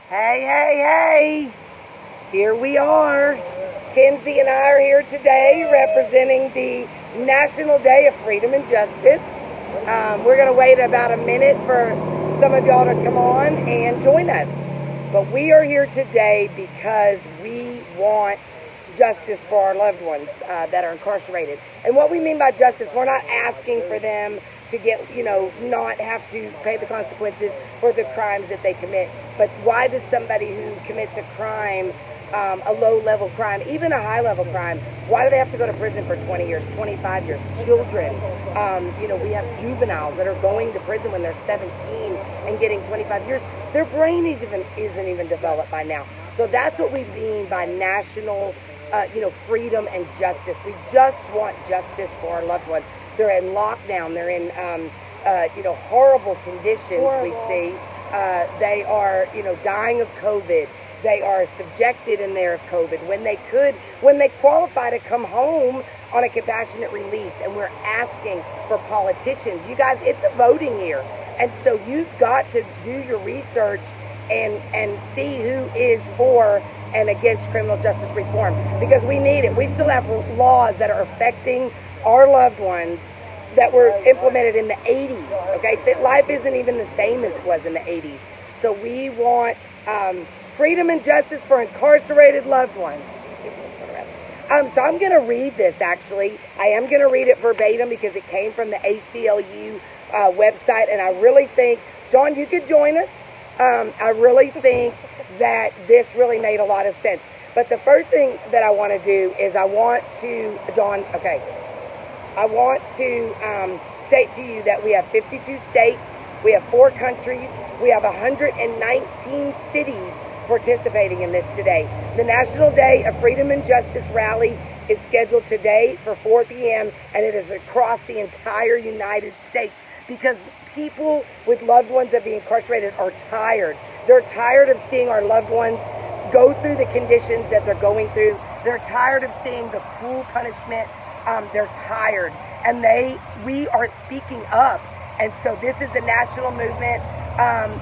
Hey, hey, hey! Here we are. Kenzie and I are here today representing the National Day of Freedom and Justice. We're going to wait about a minute for some of y'all to come on and join us. But we are here today because we want justice for our loved ones that are incarcerated. And what we mean by justice, we're not asking for them to get, not have to pay the consequences for the crimes that they commit. But why does somebody who commits a crime, a low-level crime, even a high-level crime, why do they have to go to prison for 20 years, 25 years? Children, we have juveniles that are going to prison when they're 17 and getting 25 years. Their brain isn't even developed by now. So that's what we mean by national, freedom and justice. We just want justice for our loved ones. They're in lockdown. They're in, horrible conditions. We see. They are, dying of COVID. They are subjected in there of COVID when they qualify to come home on a compassionate release. And we're asking for politicians. You guys, it's a voting year. And so you've got to do your research and see who is for and against criminal justice reform, because we need it. We still have laws that are affecting our loved ones that were implemented in the 80s, okay? Life isn't even the same as it was in the 80s. So we want freedom and justice for incarcerated loved ones. So I'm going to read this, actually. I am going to read it verbatim because it came from the ACLU website, and I really think, John, you could join us. I really think that this really made a lot of sense. But the first thing that I want to do is I want to state to you that we have 52 states, we have 4 countries, we have 119 cities participating in this today. The National Day of Freedom and Justice rally is scheduled today for 4 p.m. and it is across the entire United States because people with loved ones that be incarcerated are tired. They're tired of seeing our loved ones go through the conditions that they're going through. They're tired of seeing the cruel punishment. They're tired. And we are speaking up. And so this is a national movement.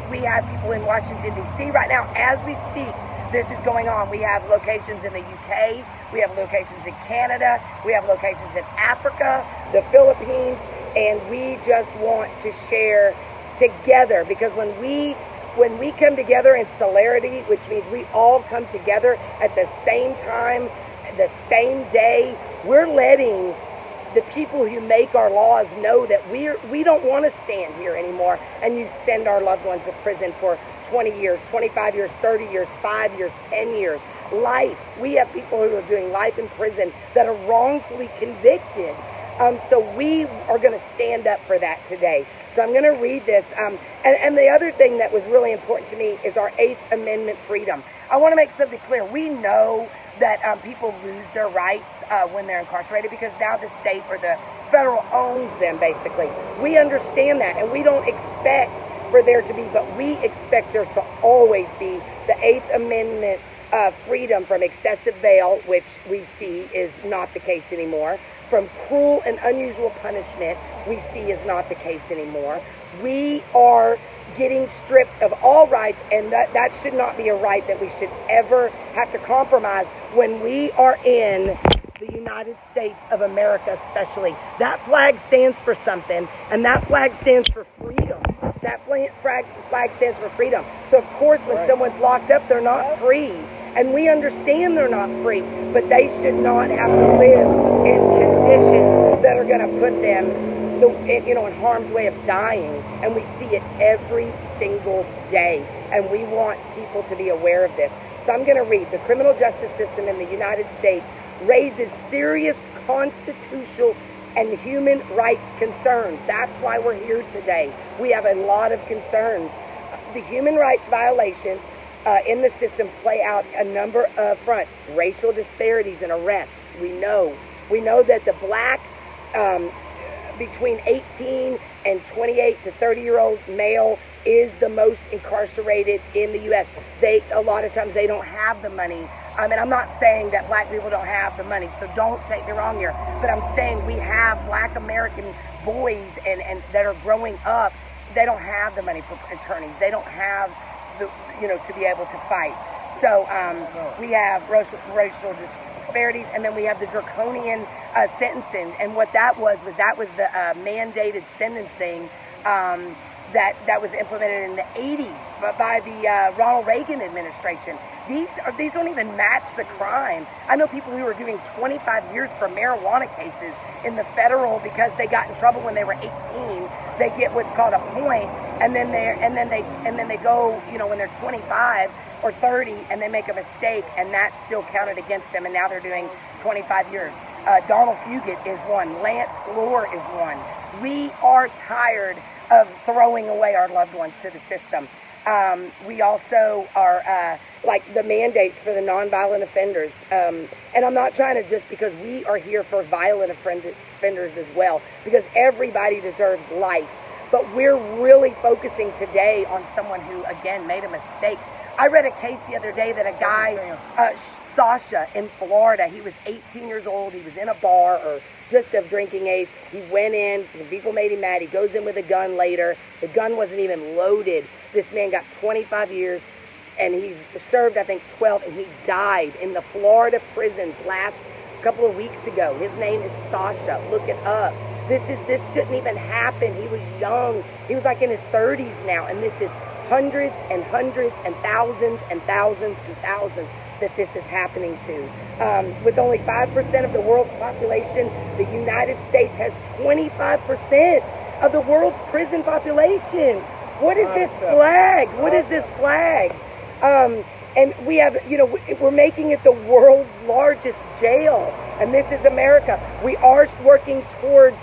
We have people in Washington, D.C. right now. As we speak, this is going on. We have locations in the UK. We have locations in Canada. We have locations in Africa, the Philippines. And we just want to share together, because when we come together in celerity, which means we all come together at the same time, the same day, we're letting the people who make our laws know that we don't want to stand here anymore and you send our loved ones to prison for 20 years, 25 years, 30 years, 5 years, 10 years, life. We have people who are doing life in prison that are wrongfully convicted. So we are going to stand up for that today. So I'm going to read this. And the other thing that was really important to me is our 8th Amendment freedom. I want to make something clear. We know that people lose their rights when they're incarcerated because now the state or the federal owns them, basically. We understand that, and we don't expect for there to be, but we expect there to always be the 8th Amendment freedom from excessive bail, which we see is not the case anymore. From cruel and unusual punishment, we see is not the case anymore. We are getting stripped of all rights, and that should not be a right that we should ever have to compromise when we are in the United States of America, especially. That flag stands for something, and that flag stands for freedom. That flag stands for freedom. So, of course, when someone's locked up, they're not free. And we understand they're not free, but they should not have to live in conditions that are going to put them, in harm's way of dying. And we see it every single day. And we want people to be aware of this. So I'm going to read. The criminal justice system in the United States raises serious constitutional and human rights concerns. That's why we're here today. We have a lot of concerns. The human rights violations in the system play out a number of fronts. Racial disparities in arrests. We know that the black between 18 and 28 to 30-year-old male is the most incarcerated in the U.S. A lot of times they don't have the money. And I'm not saying that black people don't have the money, so don't take me wrong here. But I'm saying we have black American boys and that are growing up. They don't have the money for attorneys. They don't have to be able to fight. So we have racial disparities, and then we have the draconian sentencing. And what that was the mandated sentencing that was implemented in the 80s by the Ronald Reagan administration. These don't even match the crime. I know people who are doing 25 years for marijuana cases in the federal because they got in trouble when they were 18. They get what's called a point, and then they go, when they're 25 or 30, and they make a mistake, and that's still counted against them, and now they're doing 25 years. Donald Fugit is one. Lance Glore is one. We are tired of throwing away our loved ones to the system. We also are like the mandates for the nonviolent offenders. And I'm not trying to just because we are here for violent offenders as well, because everybody deserves life. But we're really focusing today on someone who, again, made a mistake. I read a case the other day that a guy, Sasha in Florida, he was 18 years old. He was in a bar or just of drinking age. He went in. The people made him mad. He goes in with a gun later. The gun wasn't even loaded. This man got 25 years, and he's served, I think, 12, and he died in the Florida prisons last couple of weeks ago. His name is Sasha. Look it up. This shouldn't even happen. He was young. He was like in his 30s now, and this is hundreds and hundreds and thousands and thousands and thousands that this is happening to. With only 5% of the world's population, the United States has 25% of the world's prison population. What is this flag? What is this flag? And we have, we're making it the world's largest jail. And this is America. We are working towards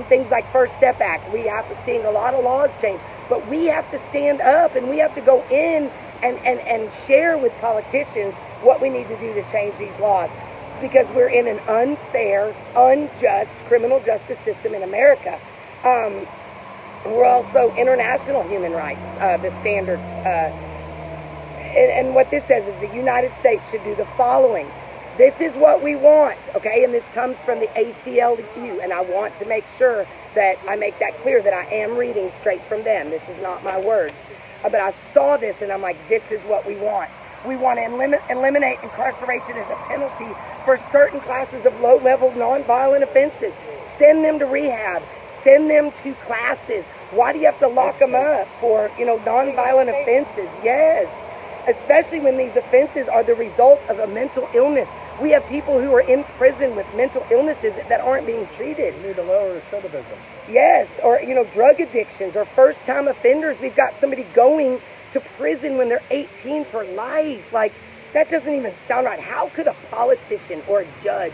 things like First Step Act. We have to seeing a lot of laws change. But we have to stand up, and we have to go in and share with politicians what we need to do to change these laws. Because we're in an unfair, unjust criminal justice system in America. We're also international human rights, the standards. And what this says is the United States should do the following. This is what we want, okay? And this comes from the ACLU, and I want to make sure that I make that clear that I am reading straight from them. This is not my words. But I saw this, and I'm like, this is what we want. We want to eliminate incarceration as a penalty for certain classes of low-level nonviolent offenses. Send them to rehab. Send them to classes. Why do you have to lock them up for, nonviolent offenses? Yes. Especially when these offenses are the result of a mental illness. We have people who are in prison with mental illnesses that aren't being treated. You need to lower recidivism. Yes, or, drug addictions or first-time offenders. We've got somebody going to prison when they're 18 for life. Like, that doesn't even sound right. How could a politician or a judge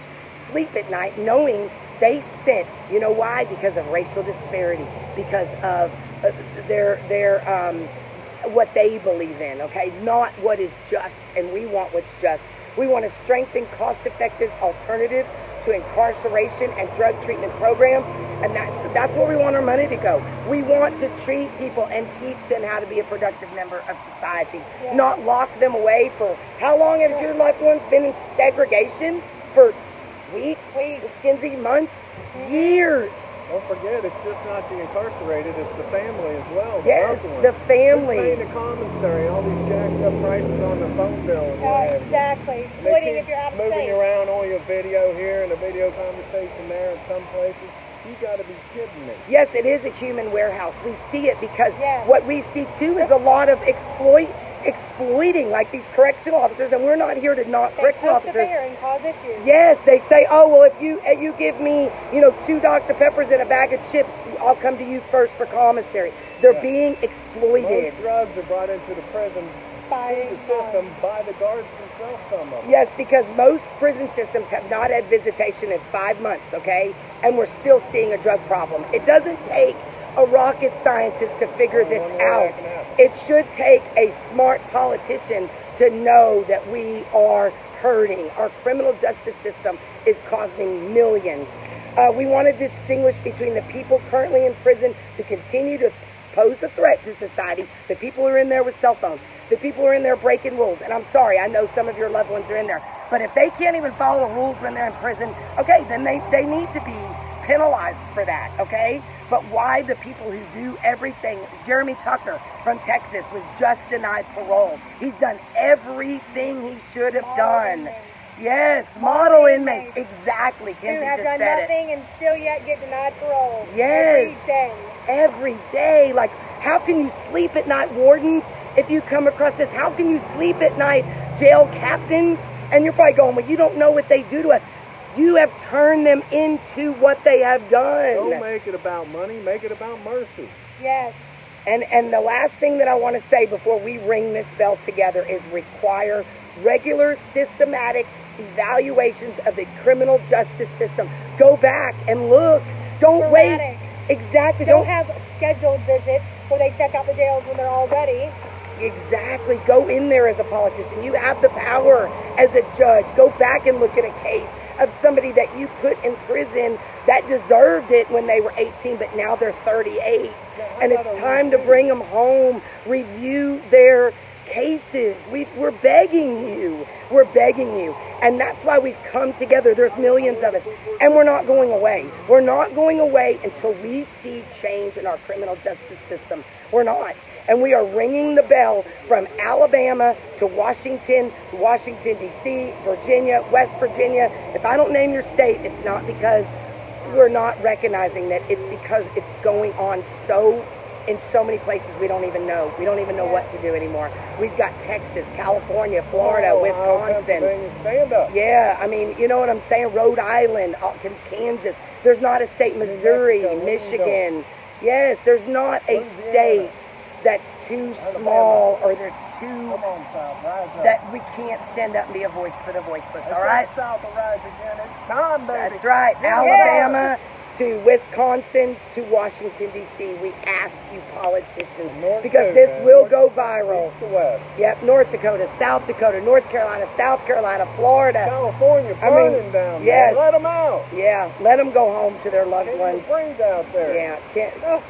sleep at night knowing they sent, why? Because of racial disparity, because of their what they believe in, okay? Not what is just, and we want what's just. We want to strengthen cost-effective alternatives to incarceration and drug treatment programs, and that's where we want our money to go. We want to treat people and teach them how to be a productive member of society, not lock them away for, how long have your loved ones been in segregation? For weeks, Kinsey, months, years. Don't forget, it's just not the incarcerated, it's the family as well. Yes, the family. They're paying the commissary, all these jacked up prices on the phone bill. And exactly. Splitting if you're out of moving state. around on your video here and a video conversation there in some places. You got to be kidding me. Yes, it is a human warehouse. We see it because what we see too is a lot of exploiting like these correctional officers, and we're not here to knock correctional officers. And cause issues. Yes, they say, oh well, if you give me 2 Dr. Peppers and a bag of chips, I'll come to you first for commissary. They're being exploited. Most drugs are brought into the prison through the system by the guards themselves, some of them. Yes, because most prison systems have not had visitation in 5 months, okay? And we're still seeing a drug problem. It doesn't take a rocket scientist to figure this out. It should take a smart politician to know that we are hurting. Our criminal justice system is costing millions. We want to distinguish between the people currently in prison who continue to pose a threat to society, the people who are in there with cell phones, the people who are in there breaking rules. And I'm sorry, I know some of your loved ones are in there. But if they can't even follow the rules when they're in prison, okay, then they need to be penalized for that, okay? But why the people who do everything? Jeremy Tucker from Texas was just denied parole. He's done everything he should have done. Yes, model inmates. Exactly. Kenzie Who have just done said nothing and still yet get denied parole. Yes. Every day. Every day. Like, how can you sleep at night, wardens? If you come across this, how can you sleep at night, jail captains? And you're probably going, well, you don't know what they do to us. You have turned them into what they have done. Don't make it about money. Make it about mercy. Yes. And the last thing that I want to say before we ring this bell together is require regular, systematic evaluations of the criminal justice system. Go back and look. Don't Sporadic. wait. Exactly. Don't have scheduled visits where they check out the jails when they're all ready. Exactly. Go in there as a politician. You have the power as a judge. Go back and look at a case of somebody that you put in prison that deserved it when they were 18, but now they're 38. And it's time to bring them home. Review their cases. We're begging you. We're begging you. And that's why we've come together. There's millions of us. And we're not going away. We're not going away until we see change in our criminal justice system. We're not. And we are ringing the bell from Alabama to Washington, D.C., Virginia, West Virginia. If I don't name your state, it's not because we're not recognizing that. It's because it's going on in so many places we don't even know. We don't even know what to do anymore. We've got Texas, California, Florida, Wisconsin. Stand up. Yeah, I mean, you know what I'm saying? Rhode Island, Kansas. There's not a state, Missouri, Michigan. Yes, there's not a state that's too small or that's too that we can't stand up and be a voice for the voiceless. All right. South will rise again. It's time, baby. That's right. Alabama to Wisconsin to Washington D.C. We ask you politicians because this will go viral. East to west. Yep. North Dakota, South Dakota, North Carolina, South Carolina, Florida, California, burning down. Yes. Let them out. Yeah. Let them go home to their loved ones. Freeze out there. Yeah. Can't.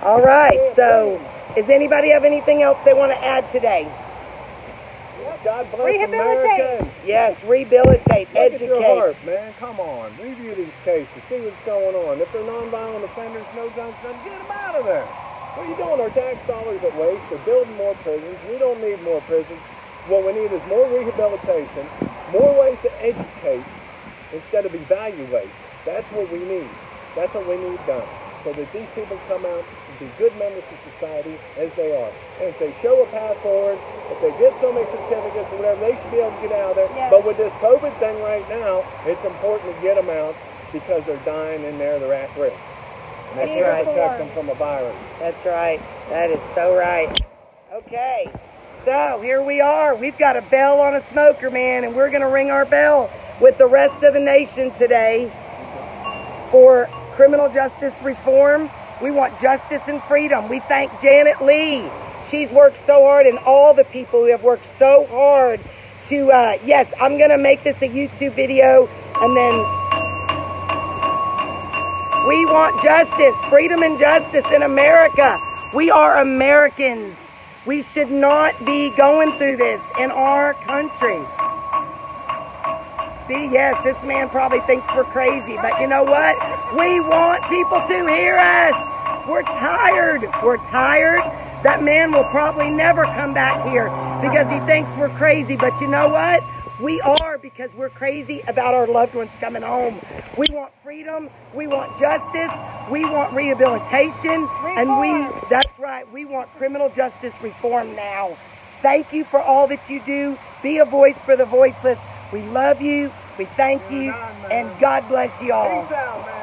All right. So. Does anybody have anything else they want to add today? God bless America. Yes, rehabilitate, Look educate. at your heart, man. Come on. Review these cases. See what's going on. If they're nonviolent offenders, no guns, then get them out of there. What are you doing? Our tax dollars at waste. They're building more prisons. We don't need more prisons. What we need is more rehabilitation, more ways to educate instead of evaluate. That's what we need. That's what we need done. So that these people come out and be good members of society as they are. And if they show a path forward, if they get so many certificates or whatever, they should be able to get out of there. Yes. But with this COVID thing right now, it's important to get them out because they're dying in there, they're at risk. And that's That's right. to protect them from a virus. That's right. That is so right. Okay, so here we are. We've got a bell on a smoker, man, and we're going to ring our bell with the rest of the nation today for criminal justice reform. We want justice and freedom. We thank Janet Lee. She's worked so hard, and all the people who have worked so hard to, yes, I'm going to make this a YouTube video, and then we want justice, freedom and justice in America. We are Americans. We should not be going through this in our country. See, yes, this man probably thinks we're crazy, but you know what? We want people to hear us. We're tired. We're tired. That man will probably never come back here because he thinks we're crazy, but you know what? We are, because we're crazy about our loved ones coming home. We want freedom. We want justice. We want rehabilitation. And that's right, we want criminal justice reform now. Thank you for all that you do. Be a voice for the voiceless. We love you, we thank you, and God bless you all. Peace out, man.